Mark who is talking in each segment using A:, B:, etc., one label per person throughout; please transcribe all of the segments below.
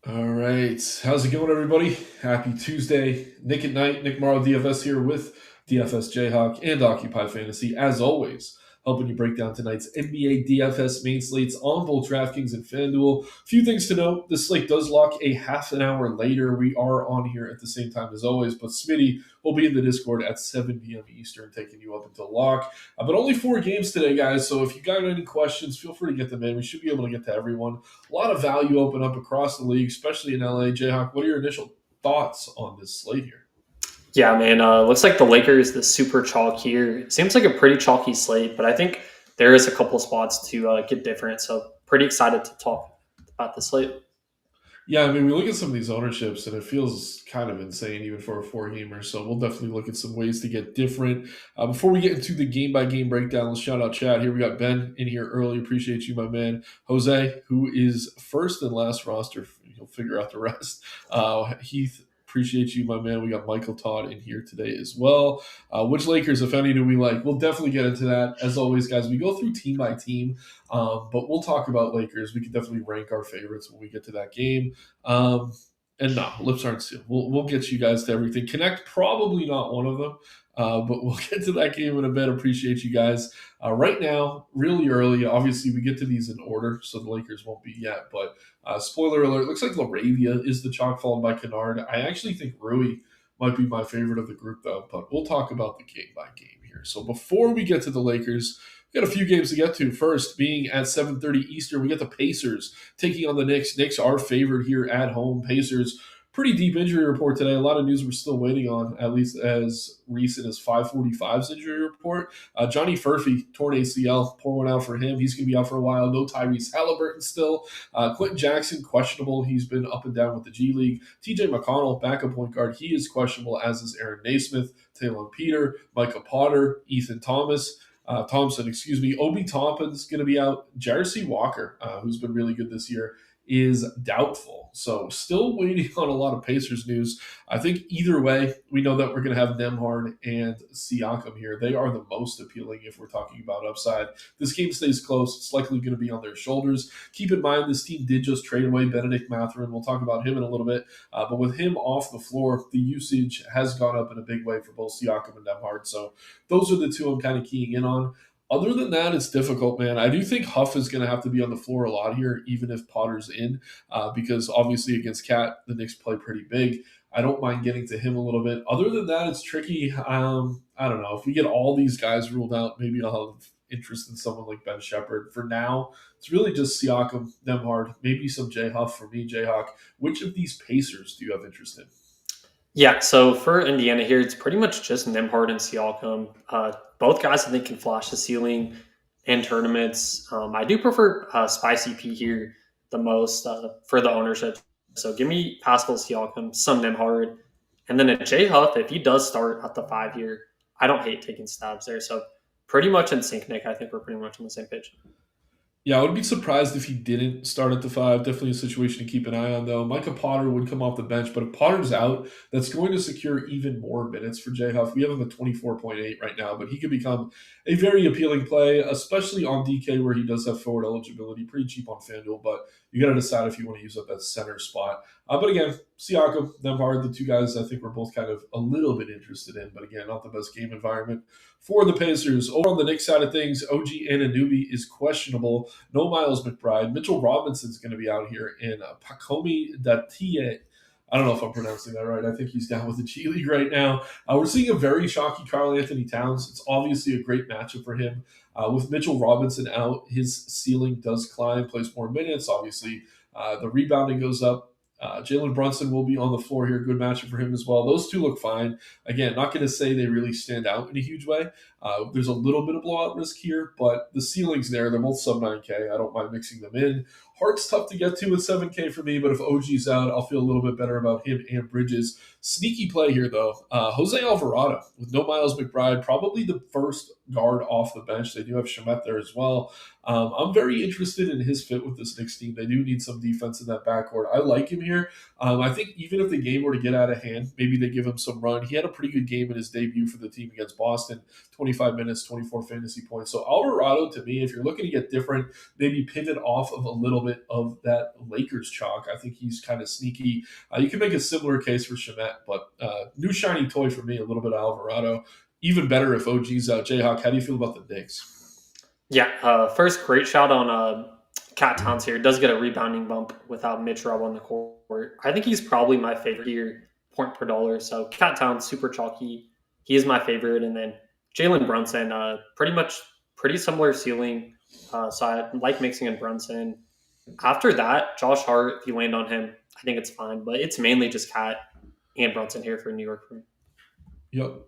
A: All right. How's it going, everybody? Happy Tuesday. Nick at Night, Nick Marro DFS here with DFS Jayhawk and Occupy Fantasy, as always, helping you break down tonight's NBA DFS main slates on both DraftKings and FanDuel. A few things to note. This slate does lock a half an hour later. We are on here at the same time as always, but Smitty will be in the Discord at 7 p.m. Eastern, taking you up until lock. But only 4 games today, guys, so if you got any questions, feel free to get them in. We should be able to get to everyone. A lot of value open up across the league, especially in LA. Jayhawk, what are your initial thoughts on this slate here?
B: Yeah, man. Looks like the Lakers, the super chalk here. Seems like a pretty chalky slate, but I think there is a couple spots to get different. So pretty excited to talk about the slate.
A: Yeah, I mean, we look at some of these ownerships, and it feels kind of insane even for a four-gamer. So we'll definitely look at some ways to get different. Before we get into the game-by-game breakdown, let's shout out chat. Here we got Ben in here early. Appreciate you, my man. Jose, who is first and last roster. You'll figure out the rest. Heath, appreciate you, my man. We got Michael Todd in here today as well. Which Lakers, if any, do we like? We'll definitely get into that. As always, guys, we go through team by team, but we'll talk about Lakers. We can definitely rank our favorites when we get to that game. And no, lips aren't sealed. We'll get you guys to everything. Connect, probably not one of them. But we'll get to that game in a bit. Appreciate you guys. Right now, really early. Obviously, we get to these in order, so the Lakers won't be yet. But spoiler alert, looks like Laravia is the chalk followed by Kennard. I actually think Rui might be my favorite of the group, though. But we'll talk about the game by game here. So before we get to the Lakers, we got a few games to get to. First, being at 7:30 Eastern, we get the Pacers taking on the Knicks. Knicks are favored here at home. Pacers, pretty deep injury report today. A lot of news we're still waiting on, at least as recent as 545's injury report. Johnny Furphy, torn ACL, pour one out for him. He's going to be out for a while. No Tyrese Halliburton still. Quentin Jackson, questionable. He's been up and down with the G League. TJ McConnell, backup point guard. He is questionable, as is Aaron Naismith, Taylor Peter, Micah Potter, Ethan Thompson, Obi Toppin's going to be out. Jarcy Walker, who's been really good this year, is doubtful. So still waiting on a lot of Pacers news. I think either way, we know that we're going to have Nembhard and Siakam here. They are the most appealing if we're talking about upside. This game stays close. It's likely going to be on their shoulders. Keep in mind, this team did just trade away Benedict Mathurin. We'll talk about him in a little bit. But with him off the floor, the usage has gone up in a big way for both Siakam and Nembhard. So those are the two I'm kind of keying in on. Other than that, it's difficult, man. I do think Huff is going to have to be on the floor a lot here, even if Potter's in, because obviously against Cat, the Knicks play pretty big. I don't mind getting to him a little bit. Other than that, it's tricky. I don't know. If we get all these guys ruled out, maybe I'll have interest in someone like Ben Shepherd. For now, it's really just Siakam, Nembhard, maybe some J Huff for me, Jayhawk. Which of these Pacers do you have interest in?
B: Yeah, so for Indiana here, it's pretty much just Nembhard and Siakam. Both guys I think can flash the ceiling in tournaments. I do prefer Spicy P here the most for the ownership. So give me Pascal Siakam, some Nembhard, and then at J Huff, if he does start at the 5 here, I don't hate taking stabs there. So pretty much in sync, Nick. I think we're pretty much on the same page.
A: Yeah, I would be surprised if he didn't start at the 5. Definitely a situation to keep an eye on, though. Micah Potter would come off the bench, but if Potter's out, that's going to secure even more minutes for J Huff. We have him at 24.8 right now, but he could become a very appealing play, especially on DK where he does have forward eligibility. Pretty cheap on FanDuel, but you got to decide if you want to use up that center spot. But again, Siakam, Nembhard, the two guys I think we're both kind of a little bit interested in, but again, not the best game environment for the Pacers. Over on the Knicks side of things, OG Anunoby is questionable. No Miles McBride. Mitchell Robinson's going to be out here, and Pacomi Datie. I don't know if I'm pronouncing that right. I think he's down with the G League right now. We're seeing a very chalky Karl Anthony Towns. It's obviously a great matchup for him. With Mitchell Robinson out, his ceiling does climb, plays more minutes. Obviously, the rebounding goes up. Jalen Brunson will be on the floor here. Good matchup for him as well. Those two look fine. Again, not going to say they really stand out in a huge way. There's a little bit of blowout risk here, but the ceiling's there. They're both sub 9K. I don't mind mixing them in. Hart's tough to get to with 7K for me, but if OG's out, I'll feel a little bit better about him and Bridges. Sneaky play here, though. Jose Alvarado with no Miles McBride, probably the first guard off the bench. They do have Shamet there as well. I'm very interested in his fit with this Knicks team. They do need some defense in that backcourt. I like him here. I think even if the game were to get out of hand, maybe they give him some run. He had a pretty good game in his debut for the team against Boston, 25 minutes, 24 fantasy points. So Alvarado, to me, if you're looking to get different, maybe pivot off of a little bit of that Lakers chalk. I think he's kind of sneaky. You can make a similar case for Shemet, but new shiny toy for me, a little bit of Alvarado. Even better if OG's out. Jayhawk, how do you feel about the Knicks?
B: Yeah, first, great shot on Cat Towns here. Does get a rebounding bump without Mitch Rob on the court. I think he's probably my favorite here, point per dollar. So Cat Towns, super chalky. He is my favorite. And then Jalen Brunson, pretty similar ceiling. So I like mixing in Brunson. After that, Josh Hart, if you land on him, I think it's fine. But it's mainly just Cat and Brunson here for New York for me.
A: Yep.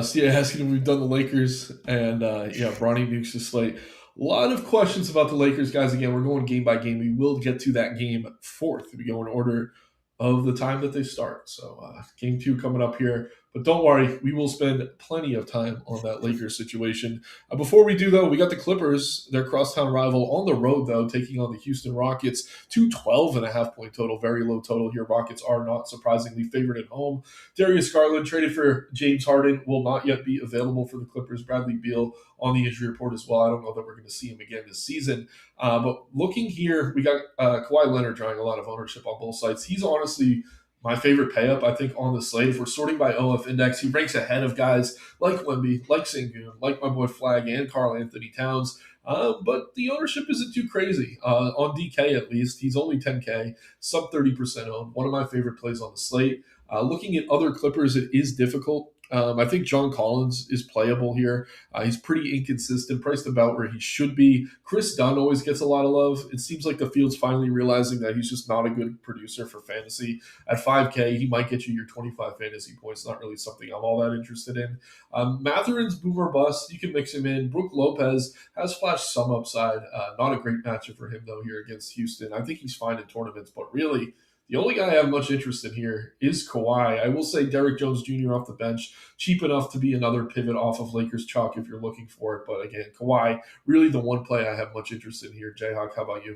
A: See, asking if we've done the Lakers, and Bronny nukes the slate. A lot of questions about the Lakers, guys. Again, we're going game by game. We will get to that game fourth. We go in order of the time that they start. So game 2 coming up here. But don't worry, we will spend plenty of time on that Lakers situation. Before we do, though, we got the Clippers, their crosstown rival, on the road, though, taking on the Houston Rockets. 212.5-point total, very low total here. Rockets are not surprisingly favored at home. Darius Garland, traded for James Harden, will not yet be available for the Clippers. Bradley Beal on the injury report as well. I don't know that we're going to see him again this season. But looking here, we got Kawhi Leonard drawing a lot of ownership on both sides. He's honestly my favorite pay up, I think, on the slate. If we're sorting by OF index, he ranks ahead of guys like Wemby, like Sengun, like my boy Flag, and Karl Anthony Towns. But the ownership isn't too crazy. On DK, at least, he's only 10K, sub 30% owned. One of my favorite plays on the slate. Looking at other Clippers, it is difficult. I think John Collins is playable here. He's pretty inconsistent, priced about where he should be. Chris Dunn always gets a lot of love. It seems like the field's finally realizing that he's just not a good producer for fantasy. At 5K, he might get you your 25 fantasy points. Not really something I'm all that interested in. Matherin's boomer bust. You can mix him in. Brook Lopez has flashed some upside. Not a great matchup for him, though, here against Houston. I think he's fine in tournaments, but really, the only guy I have much interest in here is Kawhi. I will say Derrick Jones Jr. off the bench, cheap enough to be another pivot off of Lakers chalk if you're looking for it. But again, Kawhi, really the one play I have much interest in here. Jayhawk, how about you?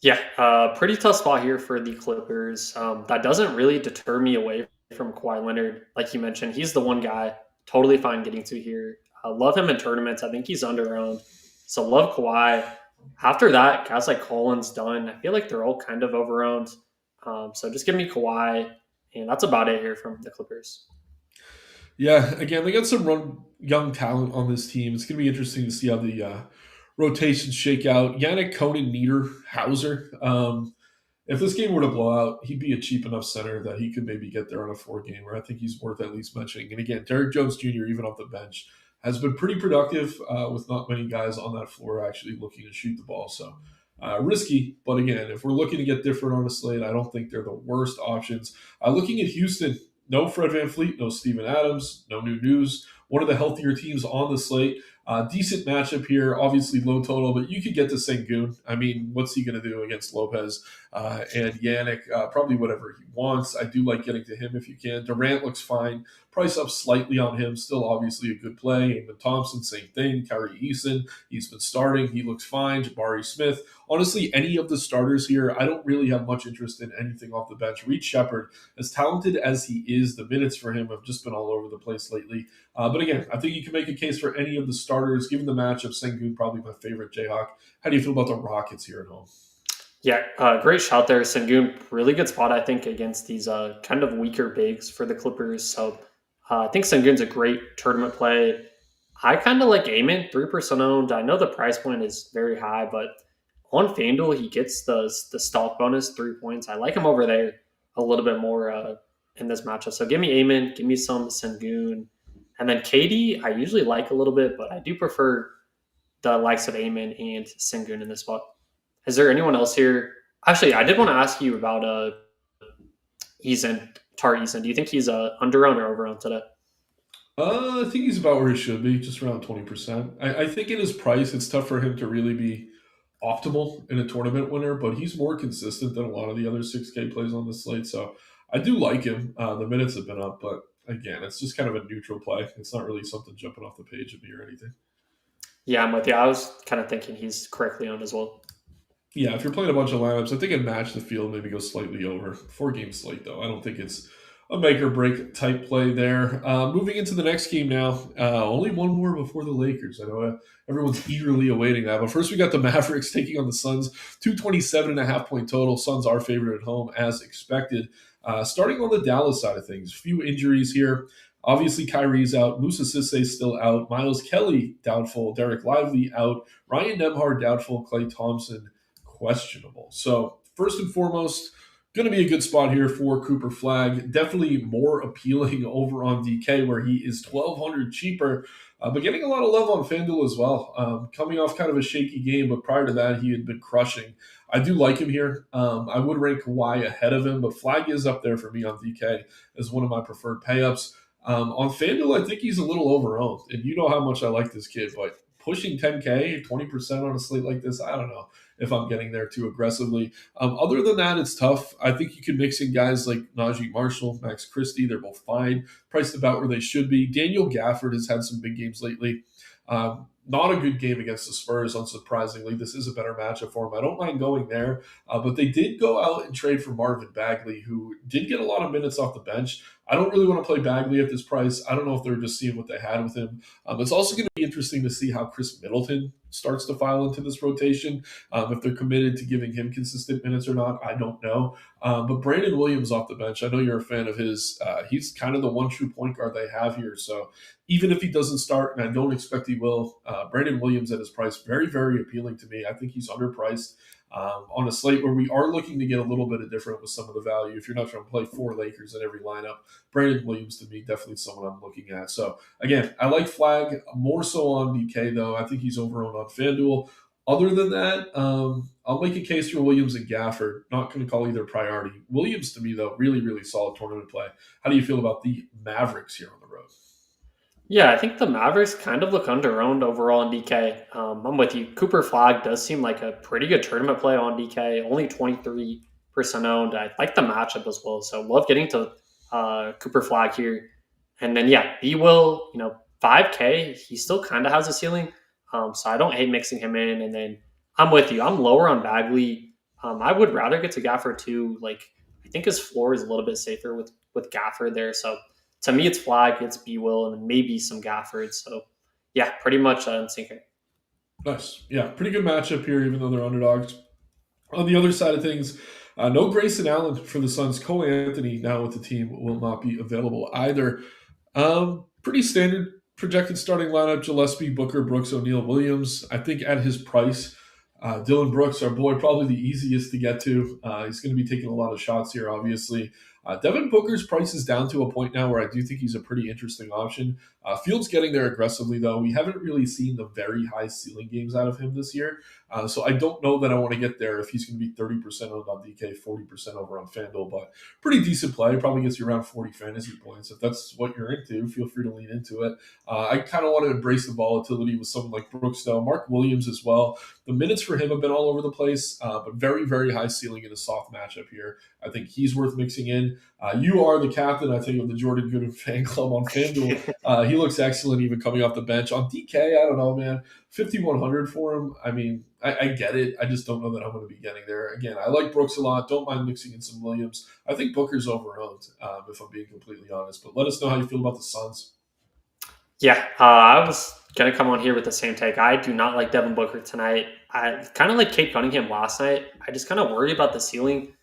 B: Yeah, pretty tough spot here for the Clippers. That doesn't really deter me away from Kawhi Leonard. Like you mentioned, he's the one guy totally fine getting to here. Love him in tournaments. I think he's under-owned. So love Kawhi. After that, guys like Collins, Dunn, I feel like they're all kind of over-owned. So just give me Kawhi, and that's about it here from the Clippers.
A: Yeah, again, they got some young talent on this team. It's going to be interesting to see how the rotations shake out. Yannick Conan Hauser. If this game were to blow out, he'd be a cheap enough center that he could maybe get there on a 4-gamer. I think he's worth at least mentioning. And again, Derrick Jones Jr., even off the bench, has been pretty productive with not many guys on that floor actually looking to shoot the ball. So risky, but again, if we're looking to get different on a slate, I don't think they're the worst options. Looking at Houston, no Fred VanVleet, no Steven Adams, no new news. One of the healthier teams on the slate. Decent matchup here, obviously low total, but you could get to Sengun. I mean, what's he going to do against Lopez and Yannick? Probably whatever he wants. I do like getting to him if you can. Durant looks fine. Price up slightly on him. Still obviously a good play. Eamon Thompson, same thing. Kyrie Eason, he's been starting. He looks fine. Jabari Smith. Honestly, any of the starters here, I don't really have much interest in anything off the bench. Reed Shepard, as talented as he is, the minutes for him have just been all over the place lately. But again, I think you can make a case for any of the starters. Given the matchup, Sengun probably my favorite. Jayhawk, how do you feel about the Rockets here at home?
B: Yeah, great shot there. Sengun, really good spot, I think, against these kind of weaker bigs for the Clippers. So I think Sengun's a great tournament play. I kind of like Amen, 3% owned. I know the price point is very high, but on FanDuel, he gets the stock bonus, 3 points. I like him over there a little bit more in this matchup. So give me Amen, give me some Sengun. And then KD, I usually like a little bit, but I do prefer the likes of Amen and Sengun in this spot. Is there anyone else here? Actually, I did want to ask you about Tar Eason. Do you think he's under-owned or over-owned today?
A: I think he's about where he should be, just around 20%. I think in his price, it's tough for him to really be optimal in a tournament winner, but he's more consistent than a lot of the other 6K plays on the slate. So I do like him. The minutes have been up, but again, it's just kind of a neutral play. It's not really something jumping off the page at me or anything.
B: Yeah, I'm with you. I was kind of thinking he's correctly owned as well.
A: Yeah, if you're playing a bunch of lineups, I think I'd match the field, maybe go slightly over. 4 game slate, though. I don't think it's a make or break type play there. Moving into the next game now, only one more before the Lakers. I know everyone's eagerly awaiting that. But first, we got the Mavericks taking on the Suns, 227.5 point total. Suns are favored at home, as expected. Starting on the Dallas side of things, few injuries here. Obviously, Kyrie's out. Musa Sisse's still out. Miles Kelly doubtful. Derek Lively out. Ryan Nembhard doubtful. Klay Thompson questionable. So first and foremost, going to be a good spot here for Cooper Flag. Definitely more appealing over on DK, where he is 1,200 cheaper, but getting a lot of love on FanDuel as well. Coming off kind of a shaky game, but prior to that, he had been crushing. I do like him here. I would rank Kawhi ahead of him, but Flag is up there for me on DK as one of my preferred payups. On FanDuel, I think he's a little overowned, and you know how much I like this kid, but pushing 10K, 20% on a slate like this, I don't know if I'm getting there too aggressively. Other than that, it's tough. I think you can mix in guys like Najee Marshall, Max Christie. They're both fine, priced about where they should be. Daniel Gafford has had some big games lately. Not a good game against the Spurs, unsurprisingly. This is a better matchup for him. I don't mind going there, but they did go out and trade for Marvin Bagley, who did get a lot of minutes off the bench. I don't really want to play Bagley at this price. I don't know if they're just seeing what they had with him. It's also going to be interesting to see how Chris Middleton starts to file into this rotation. If they're committed to giving him consistent minutes or not, I don't know. But Brandon Williams off the bench, I know you're a fan of his. He's kind of the one true point guard they have here. So even if he doesn't start, and I don't expect he will, Brandon Williams at his price, very, very appealing to me. I think he's underpriced. On a slate where we are looking to get a little bit of different with some of the value. If you're not trying to play 4 Lakers in every lineup, Brandon Williams to me definitely someone I'm looking at. So again, I like Flag more so on DK though. I think he's overowned on FanDuel. Other than that, I'll make a case for Williams and Gafford. Not going to call either priority. Williams to me though, really, really solid tournament play. How do you feel about the Mavericks here on the road?
B: Yeah, I think the Mavericks kind of look underowned overall in DK. I'm with you. Cooper Flag does seem like a pretty good tournament play on DK. Only 23% owned. I like the matchup as well. So love getting to Cooper Flag here. And then yeah, B will 5K. He still kind of has a ceiling. So I don't hate mixing him in. And then I'm with you. I'm lower on Bagley. I would rather get to Gafford too. Like I think his floor is a little bit safer with Gafford there. So to me, it's Flag, it's B Will, and maybe some Gafford. So, yeah, pretty much in sync.
A: Nice. Yeah, pretty good matchup here, even though they're underdogs. On the other side of things, no Grayson Allen for the Suns. Cole Anthony now with the team will not be available either. Pretty standard projected starting lineup: Gillespie, Booker, Brooks, O'Neal, Williams. I think at his price, Dylan Brooks, our boy, probably the easiest to get to. He's going to be taking a lot of shots here, obviously. Devin Booker's price is down to a point now where I do think he's a pretty interesting option. Fields getting there aggressively, though. We haven't really seen the very high ceiling games out of him this year. So I don't know that I want to get there if he's going to be 30% owned on DK, 40% over on FanDuel. But pretty decent play. Probably gets you around 40 fantasy points. If that's what you're into, feel free to lean into it. I kind of want to embrace the volatility with someone like Brooks, though. Mark Williams as well. The minutes for him have been all over the place, but very, very high ceiling in a soft matchup here. I think he's worth mixing in. You are the captain, I think, of the Jordan Gooden fan club on FanDuel. He looks excellent even coming off the bench. On DK, I don't know, man. 5,100 for him. I mean, I get it. I just don't know that I'm going to be getting there. Again, I like Brooks a lot. Don't mind mixing in some Williams. I think Booker's overowned, if I'm being completely honest. But let us know how you feel about the Suns.
B: Yeah, I was going to come on here with the same take. I do not like Devin Booker tonight. I kind of like Kate Cunningham last night. I just kind of worry about the ceiling.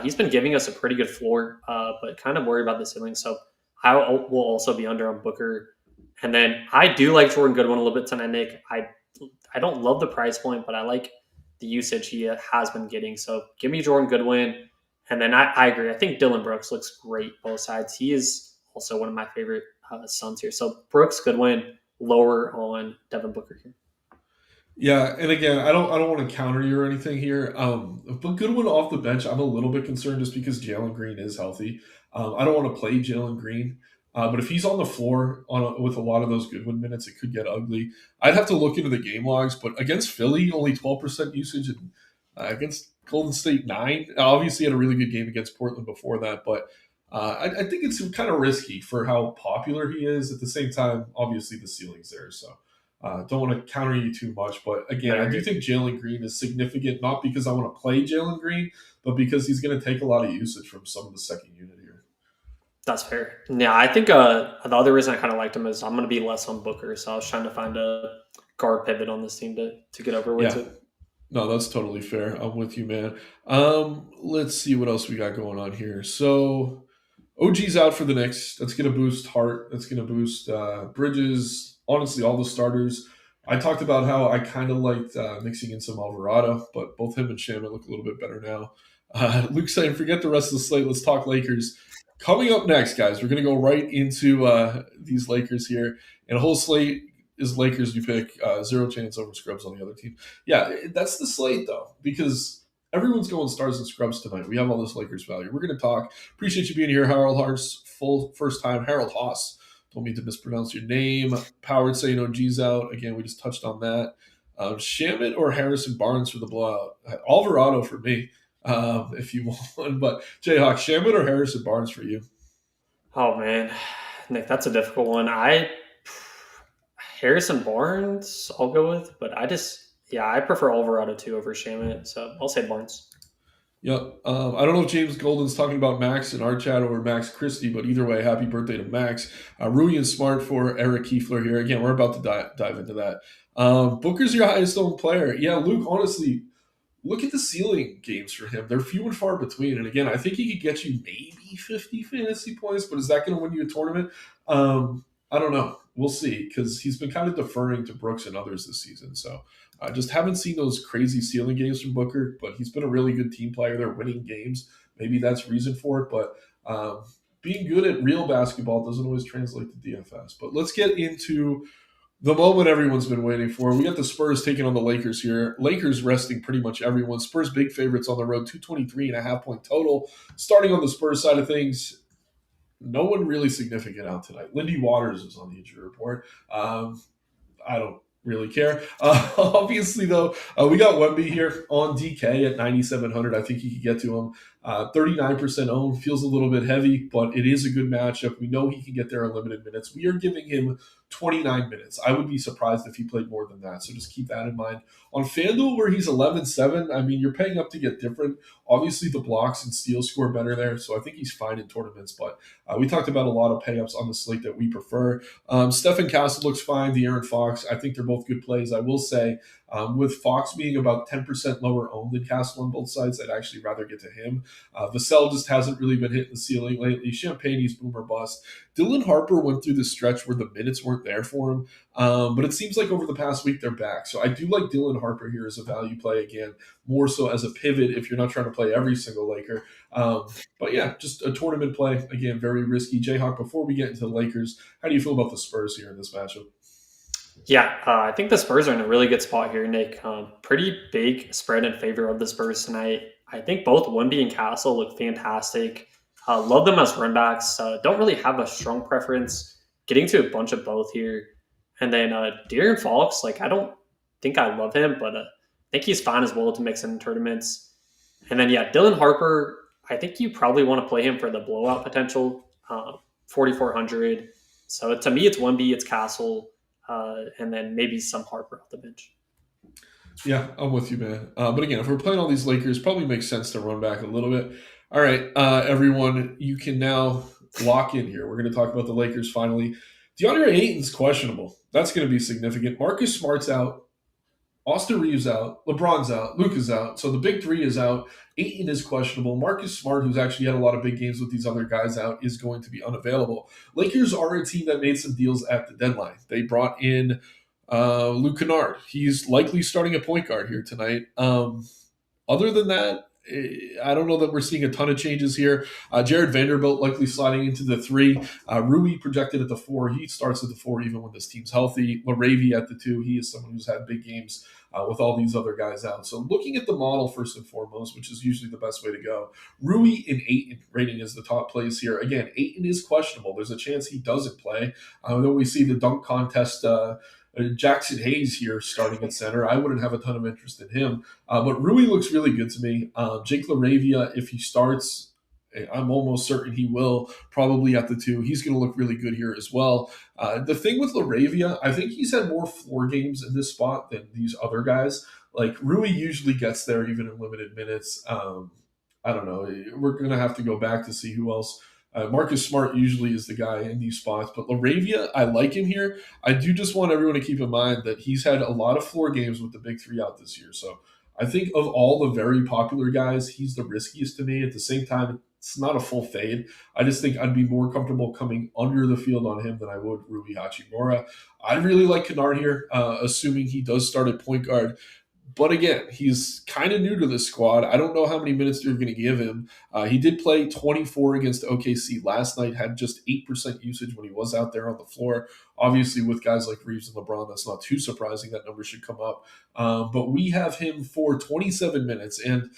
B: He's been giving us a pretty good floor, but kind of worry about the ceiling. So I will also be under on Booker. And then I do like Jordan Goodwin a little bit tonight, Nick. I don't love the price point, but I like the usage he has been getting. So give me Jordan Goodwin. And then I agree. I think Dylan Brooks looks great both sides. He is also one of my favorite Suns here. So Brooks, Goodwin, lower on Devin Booker here.
A: Yeah, and again, I don't want to counter you or anything here. But Goodwin off the bench, I'm a little bit concerned just because Jalen Green is healthy. I don't want to play Jalen Green, but if he's on the floor with a lot of those Goodwin minutes, it could get ugly. I'd have to look into the game logs, but against Philly, only 12% usage, and against Golden State 9. Obviously, had a really good game against Portland before that, but I think it's kind of risky for how popular he is. At the same time, obviously the ceiling's there, so. Don't want to counter you too much, but
B: I
A: again, I do
B: agree.
A: think Jalen Green is significant, not because I want to play Jalen Green, but because he's going to take a lot of usage from some of the second unit here.
B: That's fair. Yeah, I think the other reason I kind of liked him is I'm going to be less on Booker, so I was trying to find a guard pivot on this team to get overweight
A: Yeah,
B: to.
A: no, that's totally fair. I'm with you, man. Let's see what else we got going on here. So OG's out for the Knicks. That's going to boost Hart. That's going to boost Bridges. Honestly, all the starters. I talked about how I kind of liked mixing in some Alvarado, but both him and Shamit look a little bit better now. Luke saying, forget the rest of the slate. Let's talk Lakers. Coming up next, guys, we're going to go right into these Lakers here. And a whole slate is Lakers you pick. Zero chance over scrubs on the other team. Yeah, that's the slate, though, because everyone's going stars and scrubs tonight. We have all this Lakers value. We're going to talk. Appreciate you being here, Harold Hart's full first time. Harold Haas. Don't mean to mispronounce your name. Powered saying OG's out. Again, we just touched on that. Shamit or Harrison Barnes for the blowout? Alvarado for me, if you want one. But Jayhawk, Shamit or Harrison Barnes for you?
B: Oh man, Nick, that's a difficult one. I Harrison Barnes, I'll go with, but I prefer Alvarado too over Shamit, so I'll say Barnes.
A: Yep. I don't know if James Golden's talking about Max in our chat or Max Christie, but either way, happy birthday to Max. Rui and Smart for Eric Kiefler here. Again, we're about to dive into that. Booker's your highest owned player. Yeah, Luke, honestly, look at the ceiling games for him. They're few and far between. And again, I think he could get you maybe 50 fantasy points, but is that going to win you a tournament? I don't know. We'll see, because he's been kind of deferring to Brooks and others this season. So I just haven't seen those crazy ceiling games from Booker, but he's been a really good team player. They're winning games. Maybe that's reason for it. But being good at real basketball doesn't always translate to DFS. But let's get into the moment everyone's been waiting for. We got the Spurs taking on the Lakers here. Lakers resting pretty much everyone. Spurs big favorites on the road, 223.5 point total. Starting on the Spurs side of things, no one really significant out tonight. Lindy Waters is on the injury report. I don't really care. Obviously, though, we got Wemby here on DK at 9,700. I think he could get to him. 39% owned, feels a little bit heavy, but it is a good matchup. We know he can get there in limited minutes. We are giving him 29 minutes. I would be surprised if he played more than that, so just keep that in mind. On FanDuel, where he's 11-7, I mean, you're paying up to get different. Obviously, the blocks and steals score better there, so I think he's fine in tournaments, but we talked about a lot of pay-ups on the slate that we prefer. Stephen Castle looks fine. The Aaron Fox, I think they're both good plays. I will say, with Fox being about 10% lower owned than Castle on both sides, I'd actually rather get to him. Vassell just hasn't really been hitting the ceiling lately. Champagne's boomer bust. Dylan Harper went through this stretch where the minutes weren't there for him, but it seems like over the past week they're back. So I do like Dylan Harper here as a value play again, more so as a pivot if you're not trying to play every single Laker. But yeah, just a tournament play. Again, very risky. Jayhawk, before we get into the Lakers, how do you feel about the Spurs here in this matchup?
B: Yeah, I think the Spurs are in a really good spot here, Nick. Pretty big spread in favor of the Spurs tonight. I think both Wemby and Castle look fantastic. Love them as runbacks. Don't really have a strong preference. Getting to a bunch of both here. And then De'Aaron Fox, like I don't think I love him, but I think he's fine as well to mix in tournaments. And then yeah, Dylan Harper, I think you probably want to play him for the blowout potential, 4,400. So to me, it's Wemby, it's Castle, and then maybe some Harper off the bench.
A: Yeah, I'm with you, man. But again, if we're playing all these Lakers, probably makes sense to run back a little bit. All right, everyone, you can now lock in here. We're going to talk about the Lakers finally. DeAndre Ayton's questionable. That's going to be significant. Marcus Smart's out. Austin Reeves out, LeBron's out, Luka's out. So the big three is out. Ayton is questionable. Marcus Smart, who's actually had a lot of big games with these other guys out, is going to be unavailable. Lakers are a team that made some deals at the deadline. They brought in Luke Kennard. He's likely starting a point guard here tonight. Other than that, I don't know that we're seeing a ton of changes here. Jared Vanderbilt likely sliding into the 3. Rui projected at the 4. He starts at the 4 even when this team's healthy. Laravie at the 2. He is someone who's had big games with all these other guys out. So looking at the model first and foremost, which is usually the best way to go, Rui and Ayton rating is the top plays here. Again, Ayton is questionable. There's a chance he doesn't play. Then we see the dunk contest Jackson Hayes here starting at center. I wouldn't have a ton of interest in him. But Rui looks really good to me. Jake LaRavia, if he starts, I'm almost certain he will, probably at the 2. He's going to look really good here as well. The thing with Laravia, I think he's had more floor games in this spot than these other guys. Like Rui usually gets there even in limited minutes. I don't know. We're going to have to go back to see who else. Marcus Smart usually is the guy in these spots, but Laravia, I like him here. I do just want everyone to keep in mind that he's had a lot of floor games with the big 3 out this year. So I think of all the very popular guys, he's the riskiest to me. At the same time, it's not a full fade. I just think I'd be more comfortable coming under the field on him than I would Rui Hachimura. I really like Kennard here, assuming he does start at point guard. But again, he's kind of new to this squad. I don't know how many minutes they're going to give him. He did play 24 against OKC last night, had just 8% usage when he was out there on the floor. Obviously, with guys like Reeves and LeBron, that's not too surprising. That number should come up. But we have him for 27 minutes. And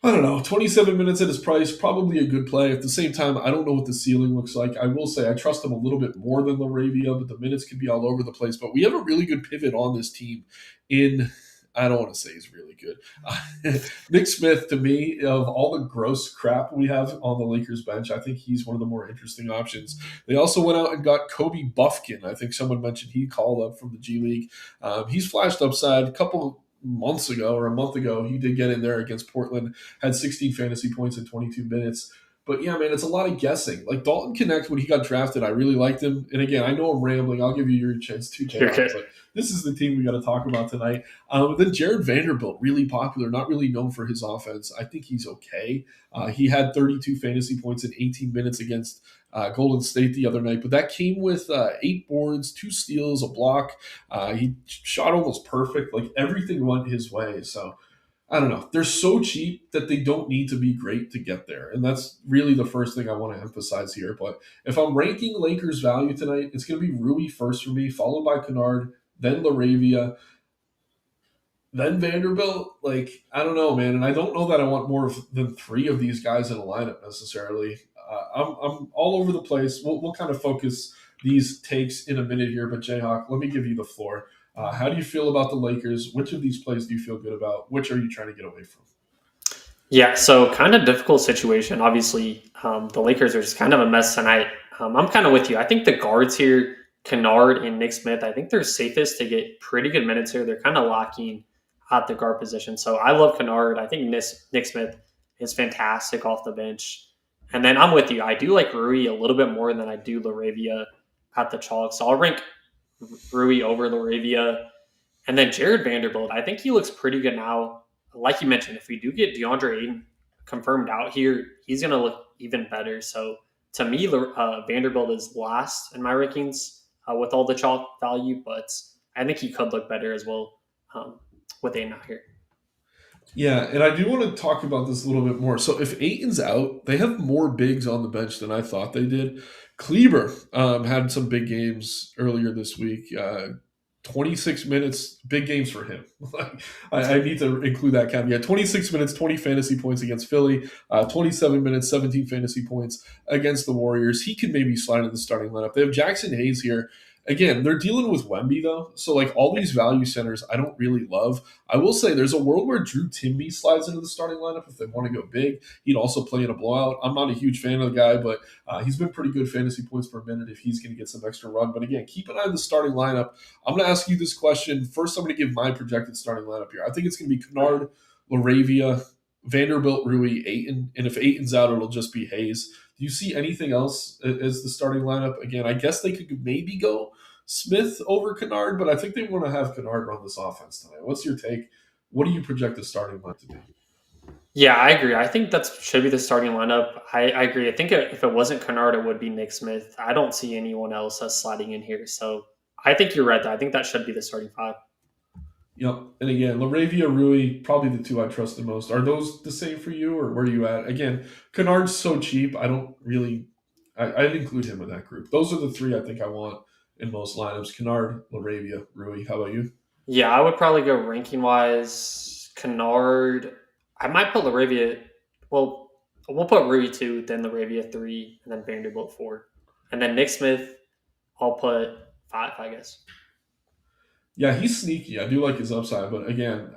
A: I don't know, 27 minutes at his price, probably a good play. At the same time, I don't know what the ceiling looks like. I will say I trust him a little bit more than Laravia, but the minutes can be all over the place. But we have a really good pivot on this team in – I don't want to say he's really good. Nick Smith, to me, of all the gross crap we have on the Lakers bench, I think he's one of the more interesting options. They also went out and got Kobe Buffkin. I think someone mentioned he called up from the G League. He's flashed upside a couple months ago or a month ago. He did get in there against Portland, had 16 fantasy points in 22 minutes. But yeah, man, it's a lot of guessing. Like Dalton Connect, when he got drafted, I really liked him. And again, I know I'm rambling. I'll give you your chance to check out. But this is the team we got to talk about tonight. Then Jared Vanderbilt, really popular, not really known for his offense. I think he's okay. He had 32 fantasy points in 18 minutes against Golden State the other night, but that came with 8 boards, 2 steals, a block. He shot almost perfect. Like everything went his way. So I don't know. They're so cheap that they don't need to be great to get there. And that's really the first thing I want to emphasize here. But if I'm ranking Lakers value tonight, it's going to be Rui first for me, followed by Kennard, then Laravia, then Vanderbilt. Like, I don't know, man. And I don't know that I want more than 3 of these guys in a lineup necessarily. I'm all over the place. We'll kind of focus these takes in a minute here. But Jayhawk, let me give you the floor. How do you feel about the Lakers? Which of these plays do you feel good about? Which are you trying to get away from?
B: Yeah, so kind of difficult situation. Obviously, the Lakers are just kind of a mess tonight. I'm kind of with you. I think the guards here, Kennard and Nick Smith, I think they're safest to get pretty good minutes here. They're kind of locking at the guard position. So I love Kennard. I think Nick Smith is fantastic off the bench. And then I'm with you. I do like Rui a little bit more than I do Laravia at the chalk. So I'll rank Rui over Laravia. And then Jared Vanderbilt, I think he looks pretty good now. Like you mentioned, if we do get DeAndre Ayton confirmed out here, he's going to look even better. So to me, Vanderbilt is last in my rankings with all the chalk value, but I think he could look better as well with Ayton out here.
A: Yeah, and I do want to talk about this a little bit more. So if Ayton's out, they have more bigs on the bench than I thought they did. Kleber had some big games earlier this week. 26 minutes, big games for him. I need to include that caveat. 26 minutes, 20 fantasy points against Philly. 27 minutes, 17 fantasy points against the Warriors. He could maybe slide in the starting lineup. They have Jackson Hayes here. Again, they're dealing with Wemby, though. So, like, all these value centers I don't really love. I will say there's a world where Drew Timby slides into the starting lineup if they want to go big. He'd also play in a blowout. I'm not a huge fan of the guy, but he's been pretty good fantasy points per minute if he's going to get some extra run. But again, keep an eye on the starting lineup. I'm going to ask you this question. First, I'm going to give my projected starting lineup here. I think it's going to be Kennard, Laravia, Vanderbilt, Rui, Ayton. And if Ayton's out, it'll just be Hayes. Do you see anything else as the starting lineup? Again, I guess they could maybe go Smith over Kennard, but I think they want to have Kennard run this offense tonight. What's your take? What do you project the starting lineup to be?
B: Yeah, I agree. I think that should be the starting lineup. I agree. I think if it wasn't Kennard, it would be Nick Smith. I don't see anyone else sliding in here. So I think you're right. I think that should be the starting 5.
A: Yep. And again, Laravia, Rui, probably the 2 I trust the most. Are those the same for you, or where are you at? Again, Kennard's so cheap. I don't really – I'd include him in that group. Those are the 3 I think I want in most lineups. Kennard, Laravia, Rui. How about you?
B: Yeah, I would probably go ranking-wise. Kennard – I might put Laravia – well, we'll put Rui 2, then Laravia 3, and then Vanderbilt 4. And then Nick Smith, I'll put 5, I guess.
A: Yeah, he's sneaky. I do like his upside, but again,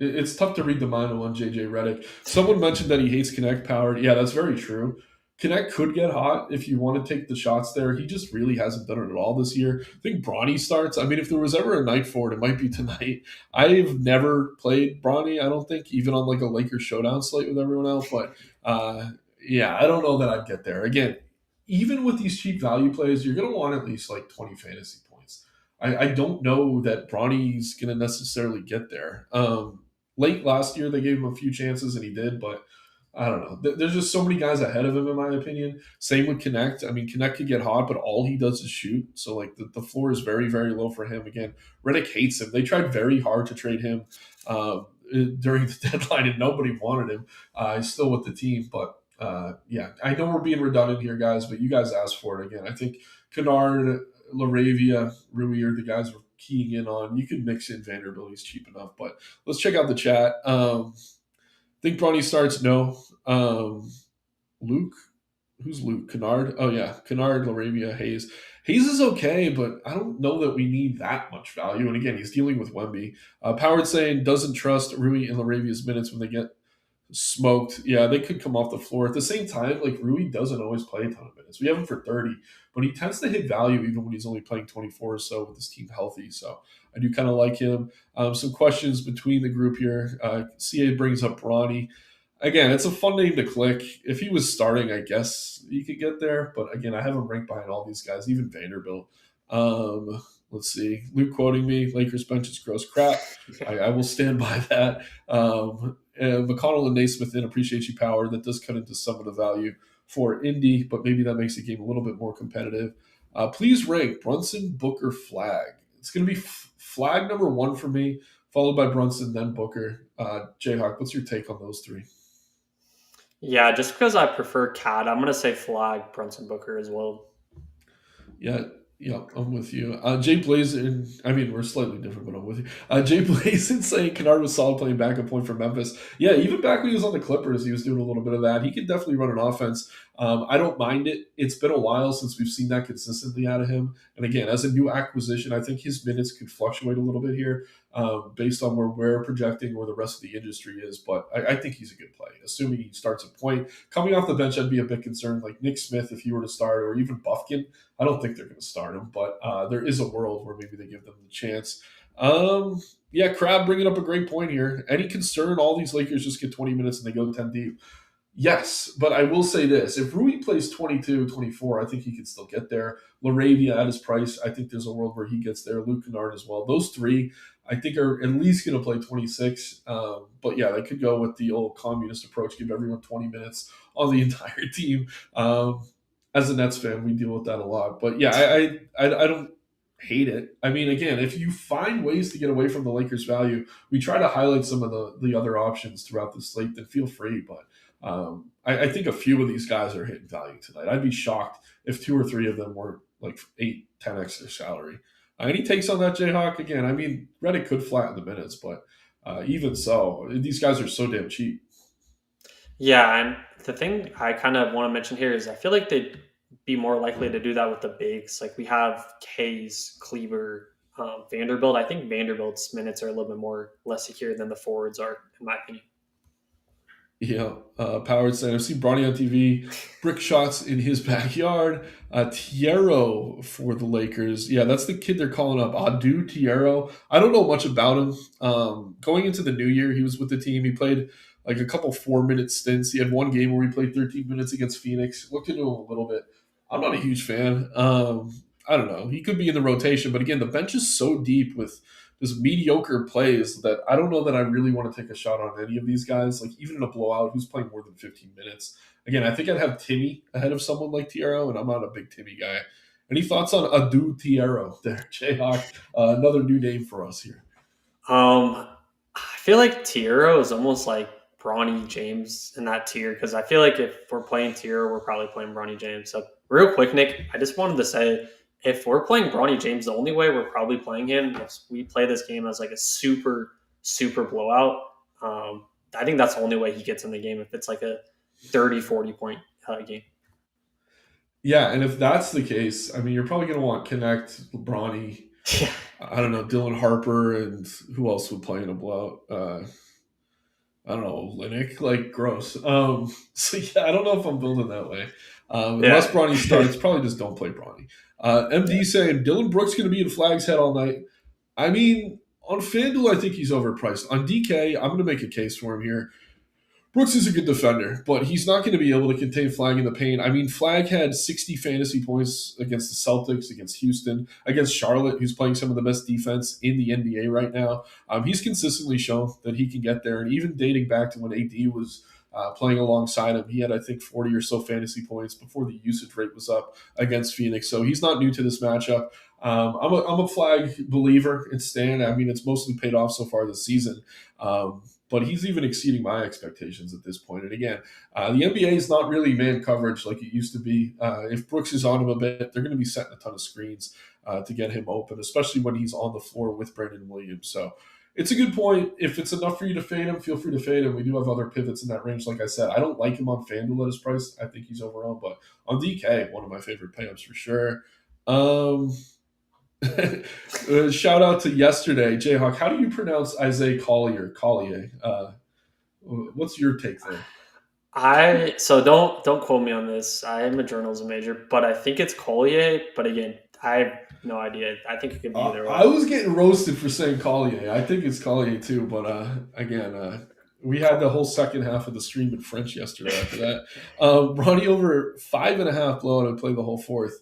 A: it's tough to read the mind of one JJ Redick. Someone mentioned that he hates Connect powered. Yeah, that's very true. Connect could get hot if you want to take the shots there. He just really hasn't done it at all this year. I think Bronny starts. I mean, if there was ever a night for it, it might be tonight. I've never played Bronny, I don't think, even on like a Lakers showdown slate with everyone else. But yeah, I don't know that I'd get there. Again, even with these cheap value plays, you're going to want at least like 20 fantasy points. I don't know that Bronny's going to necessarily get there. Late last year, they gave him a few chances, and he did, but I don't know. There's just so many guys ahead of him, in my opinion. Same with Connect. I mean, Connect could get hot, but all he does is shoot. So, like, the floor is very, very low for him. Again, Riddick hates him. They tried very hard to trade him during the deadline, and nobody wanted him. He's still with the team, but yeah, I know we're being redundant here, guys, but you guys asked for it again. I think Kennard, Laravia, Rui are the guys we're keying in on. You could mix in Vanderbilt; he's cheap enough. But let's check out the chat. Think Bronny starts? No. Luke, who's Luke? Kennard? Oh yeah, Kennard, Laravia, Hayes. Hayes is okay, but I don't know that we need that much value. And again, he's dealing with Wemby. Howard saying doesn't trust Rui and Laravia's minutes when they get smoked. Yeah, they could come off the floor. At the same time, like Rui doesn't always play a ton of minutes. We have him for 30, but he tends to hit value even when he's only playing 24 or so with his team healthy. So I do kind of like him. Some questions between the group here. CA brings up Bronny. Again, it's a fun name to click. If he was starting, I guess you could get there. But again, I have him ranked behind all these guys, even Vanderbilt. Let's see. Luke quoting me, Lakers bench is gross crap. I will stand by that. McConnell and Naismith in appreciate you power. That does cut into some of the value for Indy, but maybe that makes the game a little bit more competitive. Please rank Brunson, Booker, Flag. It's going to be Flag number one for me, followed by Brunson, then Booker. Jayhawk, what's your take on those three?
B: Yeah, just because I prefer Cat, I'm gonna say Flag, Brunson Booker as well.
A: Yeah, yeah, I'm with you. Jay Blazin, I mean, we're slightly different, but I'm with you. Jay Blazin saying Kennard was solid playing backup point for Memphis. Yeah, even back when he was on the Clippers, he was doing a little bit of that. He can definitely run an offense. I don't mind it. It's been a while since we've seen that consistently out of him. And again, as a new acquisition, I think his minutes could fluctuate a little bit here based on where we're projecting or the rest of the industry is. But I think he's a good play, assuming he starts a point. Coming off the bench, I'd be a bit concerned. Like Nick Smith, if he were to start, or even Buffkin, I don't think they're going to start him, but there is a world where maybe they give them the chance. Yeah, Crab bringing up a great point here. Any concern all these Lakers just get 20 minutes and they go 10 deep? Yes, but I will say this. If Rui plays 22, 24, I think he could still get there. Laravia at his price, I think there's a world where he gets there. Luke Kennard as well. Those three, I think, are at least going to play 26. But yeah, they could go with the old communist approach, give everyone 20 minutes on the entire team. As a Nets fan, we deal with that a lot. But yeah, I don't hate it. I mean, again, if you find ways to get away from the Lakers' value, we try to highlight some of the other options throughout the slate. Then feel free. But I think a few of these guys are hitting value tonight. I'd be shocked if two or three of them were like 8, 10x their salary. Any takes on that, Jayhawk? Again, I mean, Reddit could flatten the minutes, but even so, these guys are so damn cheap.
B: Yeah, and the thing I kind of want to mention here is I feel like they'd be more likely to do that with the bigs. Like we have Hayes, Kleber, Vanderbilt. I think Vanderbilt's minutes are a little bit more less secure than the forwards are, in my opinion.
A: Yeah, Powered saying, I've seen Bronny on TV, brick shots in his backyard. Tiero for the Lakers. Yeah, that's the kid they're calling up. Adu Tiero. I don't know much about him. Going into the new year, he was with the team. He played like a couple 4-minute stints. He had one game where he played 13 minutes against Phoenix. Looked into him a little bit. I'm not a huge fan. I don't know. He could be in the rotation, but again, the bench is so deep with just mediocre plays that I don't know that I really want to take a shot on any of these guys. Like even in a blowout, who's playing more than 15 minutes? Again, I think I'd have Timmy ahead of someone like Tiero, and I'm not a big Timmy guy. Any thoughts on Adu Tiero there, Jayhawk? Another new name for us here.
B: I feel like Tiero is almost like Bronny James in that tier because I feel like if we're playing Tiero, we're probably playing Bronny James. So real quick, Nick, I just wanted to say if we're playing Bronny James, the only way we're probably playing him is we play this game as like a super, super blowout. I think that's the only way he gets in the game if it's like a 30, 40 point game.
A: Yeah, and if that's the case, I mean, you're probably going to want Connect, Bronny.
B: Yeah.
A: I don't know, Dylan Harper and who else would play in a blowout? I don't know, Linux, like gross. So yeah, I don't know if I'm building that way. Unless
B: Yeah.
A: Bronny starts, probably just don't play Bronny. MD saying Dylan Brooks going to be in Flag's head all night. I mean, on FanDuel, I think he's overpriced. On DK, I'm going to make a case for him here. Brooks is a good defender, but he's not going to be able to contain Flag in the paint. I mean, Flag had 60 fantasy points against the Celtics, against Houston, against Charlotte, who's playing some of the best defense in the NBA right now. He's consistently shown that he can get there, and even dating back to when AD was playing alongside him, he had, I think, 40 or so fantasy points before the usage rate was up against Phoenix. So he's not new to this matchup. I'm a Flag believer in Stan. I mean, it's mostly paid off so far this season. But he's even exceeding my expectations at this point. And again, the NBA is not really man coverage like it used to be. If Brooks is on him a bit, they're going to be setting a ton of screens to get him open, especially when he's on the floor with Brandon Williams. So it's a good point. If it's enough for you to fade him, feel free to fade him. We do have other pivots in that range. Like I said, I don't like him on FanDuel at his price. I think he's overall, but on DK, one of my favorite payups for sure. Um, Shout out to yesterday, Jayhawk. How do you pronounce Isaiah Collier? Collier. What's your take there?
B: Don't quote me on this. I am a journalism major, but I think it's Collier. But again, I have no idea. I think it could be either
A: I
B: way.
A: was getting roasted for saying Collier. I think it's Collier too, but again, we had the whole second half of the stream in French yesterday after that. Ronnie over 5.5 blowout and play the whole fourth.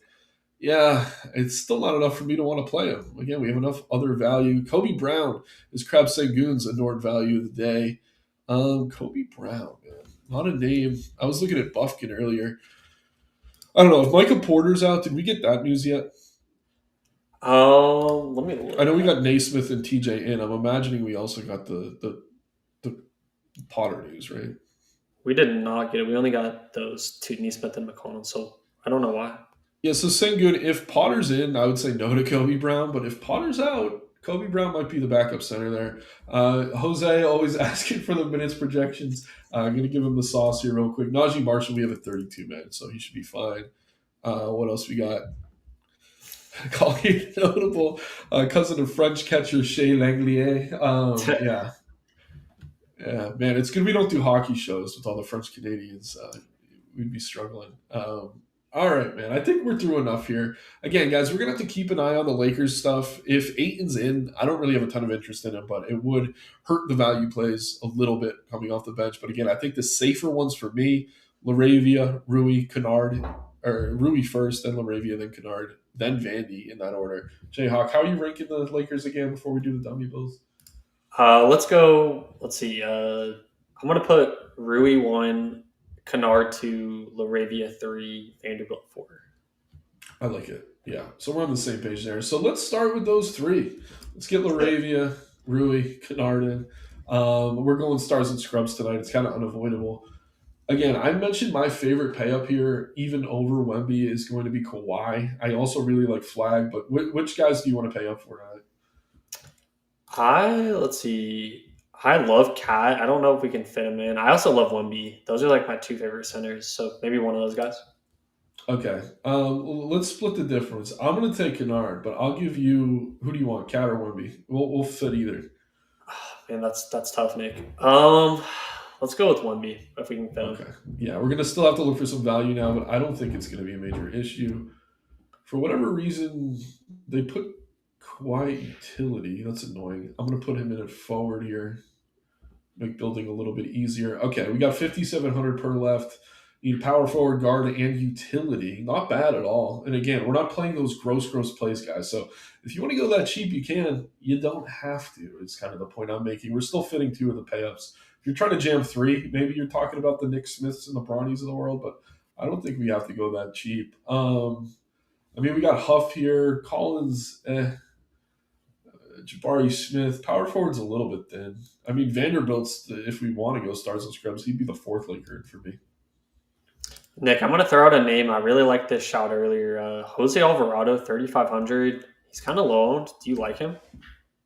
A: Yeah, it's still not enough for me to want to play him. Again, we have enough other value. Kobe Brown is Crab Sengun's adored value of the day. Kobe Brown, man. Not a name. I was looking at Buffkin earlier. I don't know if Michael Porter's out. Did we get that news yet?
B: Let me
A: I
B: look.
A: know we got Naismith and TJ in. I'm imagining we also got the Potter news, right?
B: We did not get it. We only got those two, Neesmith and McConnell. So I don't know why.
A: Yeah, so Sengun, if Potter's in, I would say no to Kobe Brown. But if Potter's out, Kobe Brown might be the backup center there. Jose always asking for the minutes projections. I'm going to give him the sauce here real quick. Najee Marshall, we have a 32 man, so he should be fine. What else we got? Calling notable cousin of French catcher Shea Langlier. Yeah, man, it's good we don't do hockey shows with all the French Canadians. We'd be struggling. All right, man. I think we're through enough here. Again, guys, we're gonna have to keep an eye on the Lakers stuff. If Aiton's in, I don't really have a ton of interest in him, but it would hurt the value plays a little bit coming off the bench. But again, I think the safer ones for me: Laravia, Rui, Kennard, or Rui first, then Laravia, then Kennard, then Vandy in that order. Jayhawk, how are you ranking the Lakers again before we do the dummy bills?
B: Let's go. Let's see. I'm gonna put Rui 1, Kennard 2, Laravia 3, Vanderbilt 4.
A: I like it. Yeah. So we're on the same page there. So let's start with those three. Let's get Laravia, Rui, Kennard in. We're going stars and scrubs tonight. It's kind of unavoidable. Again, I mentioned my favorite pay up here, even over Wemby, is going to be Kawhi. I also really like Flag, but which guys do you want to pay up for tonight?
B: Let's see. I love Cat. I don't know if we can fit him in. I also love Wemby. Those are like my two favorite centers. So maybe one of those guys.
A: Okay. Let's split the difference. I'm going to take Kennard, but I'll give you. Who do you want, Cat or Wemby? We'll fit either.
B: Man, that's tough, Nick. Let's go with Wemby if we can fit him.
A: Okay. Yeah, we're going to still have to look for some value now, but I don't think it's going to be a major issue. For whatever reason, they put Quiet Utility. That's annoying. I'm going to put him in at forward here. Make building a little bit easier. Okay, we got 5,700 per left. Need power forward, guard, and utility. Not bad at all. And again, we're not playing those gross plays, guys. So if you want to go that cheap, you can. You don't have to. It's kind of the point I'm making. We're still fitting two of the payups. If you're trying to jam three, maybe you're talking about the Nick Smiths and the Bronnies of the world, but I don't think we have to go that cheap. I mean, we got Huff here. Collins, Jabari Smith. Power forward's a little bit thin. I mean, Vanderbilt's, if we want to go stars and scrubs, he'd be the fourth Laker for me.
B: Nick, I'm going to throw out a name. I really liked this shout earlier. Jose Alvarado, 3,500. He's kind of low owned. Do you like him?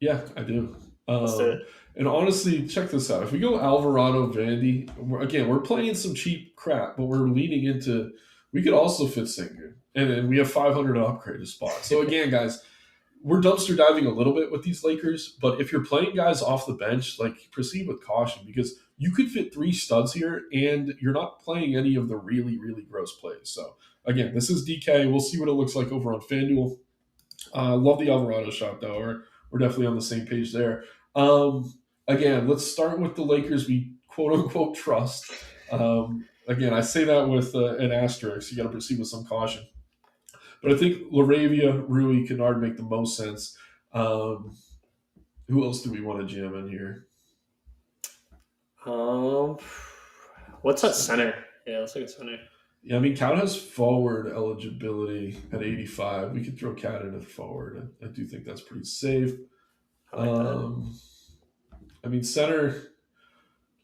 A: Yeah, I do.
B: Let's do it.
A: And honestly, check this out. If we go Alvarado, Vandy, we're playing some cheap crap, but we're leaning into. We could also fit Singer, and then we have 500 to upgrade a spot. So again, guys, we're dumpster diving a little bit with these Lakers, but if you're playing guys off the bench, like proceed with caution because you could fit three studs here and you're not playing any of the really, really gross plays. So again, this is DK. We'll see what it looks like over on FanDuel. Love the Alvarado shot though. We're definitely on the same page there. Again, let's start with the Lakers we quote unquote trust. Again, I say that with an asterisk. You got to proceed with some caution. But I think Laravia, Rui, Kennard make the most sense. Um, who else do we want to jam in here?
B: Um, what's that
A: Center.
B: center? Yeah, let's look at center.
A: Yeah, I mean, Cat has forward eligibility at 85. We could throw Cat in at forward. I do think that's pretty safe.
B: I like that.
A: Um, I mean, center,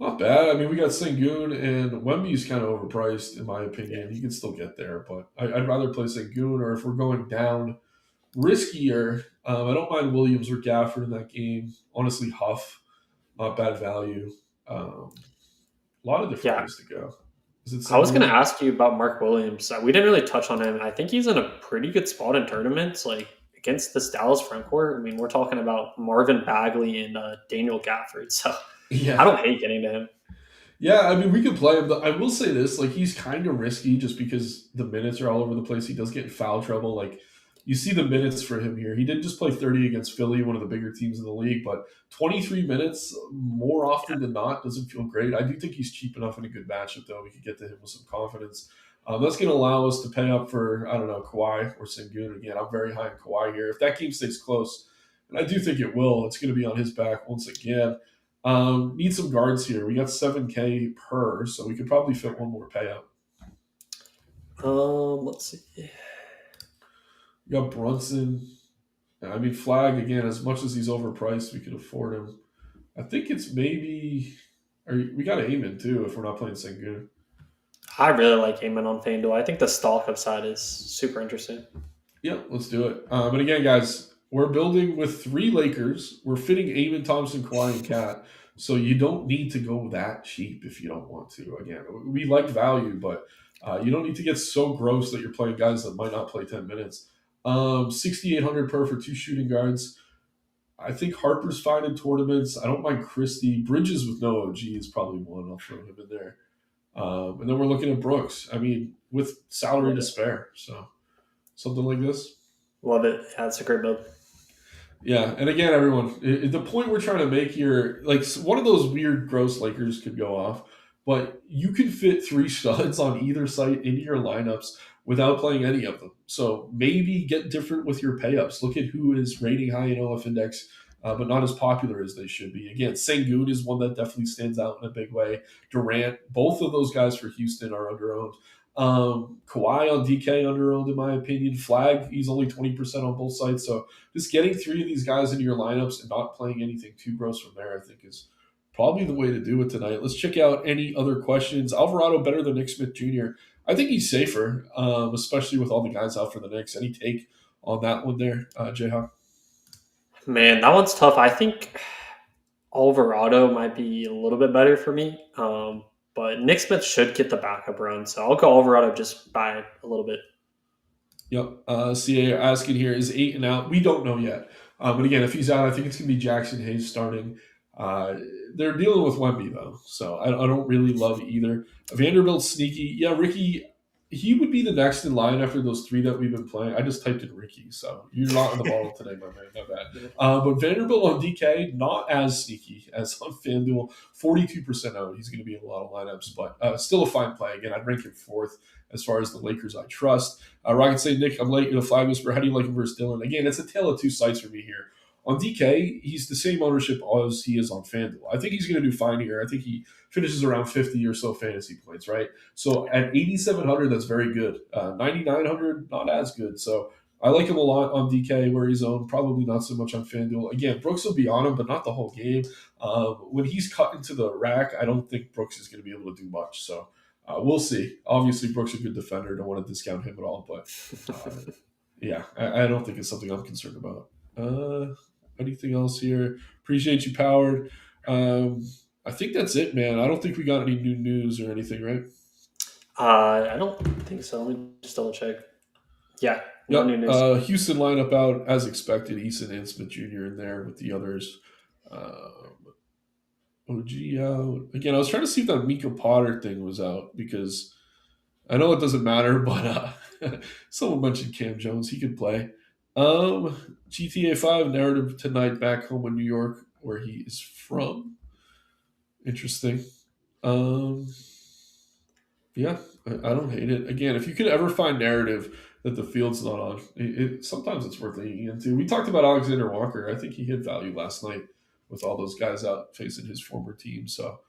A: not bad. I mean, we got Sengun and Wemby's kind of overpriced, in my
B: Yeah.
A: opinion. He can still get there, but I'd rather play Sengun, or if we're going down, riskier. I don't mind Williams or Gafford in that game. Honestly, Huff, not bad value. A lot of different
B: Yeah.
A: ways to go. Is it
B: I was going to
A: Sengun?
B: ask you about Mark Williams. We didn't really touch on him. I think he's in a pretty good spot in tournaments, like against this Dallas front court. I mean, we're talking about Marvin Bagley and Daniel Gafford. So I
A: Yeah.
B: don't hate getting to him.
A: Yeah, I mean, we could play him. I will say this, like, he's kind of risky just because the minutes are all over the place. He does get in foul trouble. Like, you see the minutes for him here. He did just play 30 against Philly, one of the bigger teams in the league, but 23 minutes more often than not doesn't feel great. I do think he's cheap enough in a good matchup, though. We could get to him with some confidence. That's going to allow us to pay up for, I don't know, Kawhi or Sengun. Again, I'm very high on Kawhi here. If that game stays close, and I do think it will, it's going to be on his back once again. Need some guards here. We got 7K per, so we could probably fit one more payout.
B: Let's see.
A: We got Brunson. I mean, Flag, again, as much as he's overpriced, we could afford him. I think it's maybe. Or we got Eamon, too, if we're not playing Sengun.
B: I really like Heyman on FanDuel. I think the stalk upside is super interesting.
A: Yeah, let's do it. And again, guys, we're building with three Lakers. We're fitting Eamon, Thompson, Kawhi, and Cat. So you don't need to go that cheap if you don't want to. Again, we like value, but you don't need to get so gross that you're playing guys that might not play 10 minutes. 6,800 per for two shooting guards. I think Harper's fine in tournaments. I don't mind Christie. Bridges with no OG is probably one. I'll throw him in there. And then we're looking at Brooks. I mean, with salary
B: Love
A: to
B: it.
A: spare. So something like this.
B: Love it. Yeah, that's a great build.
A: Yeah, and again, everyone, the point we're trying to make here, like one of those weird, gross Lakers could go off, but you can fit three studs on either site into your lineups without playing any of them. So maybe get different with your payups. Look at who is rating high in OF index, but not as popular as they should be. Again, Sengun is one that definitely stands out in a big way. Durant, both of those guys for Houston are underowned. Kawhi on DK underowned in my opinion. Flag, he's only 20% on both sides. So just getting three of these guys into your lineups and not playing anything too gross from there, I think is probably the way to do it tonight. Let's check out any other questions. Alvarado better than Nick Smith Jr. I think he's safer, especially with all the guys out for the Knicks. Any take on that one there, Jayhawk?
B: Man, that one's tough. I think Alvarado might be a little bit better for me. But Nick Smith should get the backup run. So I'll go Alvarado just by a little bit.
A: Yep. CA asking here, is Ayton out? We don't know yet. But again, if he's out, I think it's going to be Jackson Hayes starting. Uh, they're dealing with Wemby, though. So I don't really love either. Vanderbilt's sneaky. Yeah, Ricky, he would be the next in line after those three that we've been playing. I just typed in Ricky, so you're not on the ball today, my man. Not bad. But Vanderbilt on DK, not as sneaky as on FanDuel. 42% out. He's going to be in a lot of lineups, but still a fine play. Again, I'd rank him fourth as far as the Lakers I trust. Rocket say, Nick, I'm late in a flag whisper. How do you like him versus Dylan? Again, it's a tale of two sides for me here. On DK, he's the same ownership as he is on FanDuel. I think he's going to do fine here. I think he finishes around 50 or so fantasy points, right? So at 8,700, that's very good. 9,900, not as good. So I like him a lot on DK where he's owned. Probably not so much on FanDuel. Again, Brooks will be on him, but not the whole game. When he's cut into the rack, I don't think Brooks is going to be able to do much. So we'll see. Obviously, Brooks is a good defender. Don't want to discount him at all, but yeah, I don't think it's something I'm concerned about. Anything else here? Appreciate you, Powered. I think that's it, man. I don't think we got any new news or anything, right?
B: I don't think so. Let me just double check. Yeah, no
A: Yep.
B: new news.
A: Houston lineup out as expected. Eason and Smith Jr. in there with the others. OG out. Again, I was trying to see if that Mika Potter thing was out because I know it doesn't matter, but someone mentioned Cam Jones. He could play. GTA 5 narrative tonight back home in New York, where he is from. Interesting. Um, yeah, I don't hate it. Again, if you could ever find narrative that the field's not on, sometimes it's worth leaning into. We talked about Alexander Walker. I think he hit value last night with all those guys out facing his former team. So,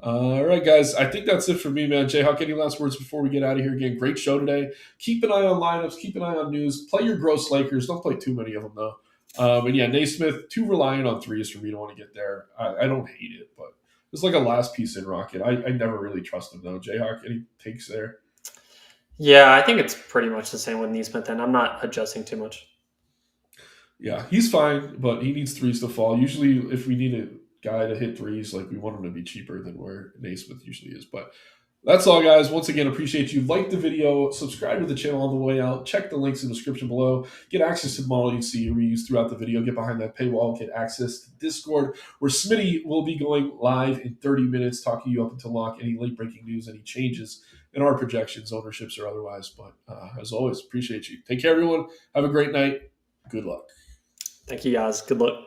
A: all right, guys, I think that's it for me, man. Jayhawk, any last words before we get out of here? Again, great show today. Keep an eye on lineups. Keep an eye on news. Play your gross Lakers. Don't play too many of them, though. And yeah, Naismith, too reliant on threes for me to want to get there. I don't hate it, but it's like a last piece in Rocket. I never really trust him, though. Jayhawk, any takes there?
B: Yeah, I think it's pretty much the same with Neesmith, and I'm not adjusting too much.
A: Yeah, he's fine, but he needs threes to fall. Usually, if we need a guy to hit threes, like we want him to be cheaper than where Naismith usually is. But that's all, guys. Once again, appreciate you. Like the video, subscribe to the channel on the way out. Check the links in the description below. Get access to the model you see we use throughout the video. Get behind that paywall. Get access to Discord, where Smitty will be going live in 30 minutes, talking you up until lock. Any late breaking news, any changes in our projections, ownerships, or otherwise. But as always, appreciate you. Take care, everyone. Have a great night. Good luck.
B: Thank you, guys. Good luck.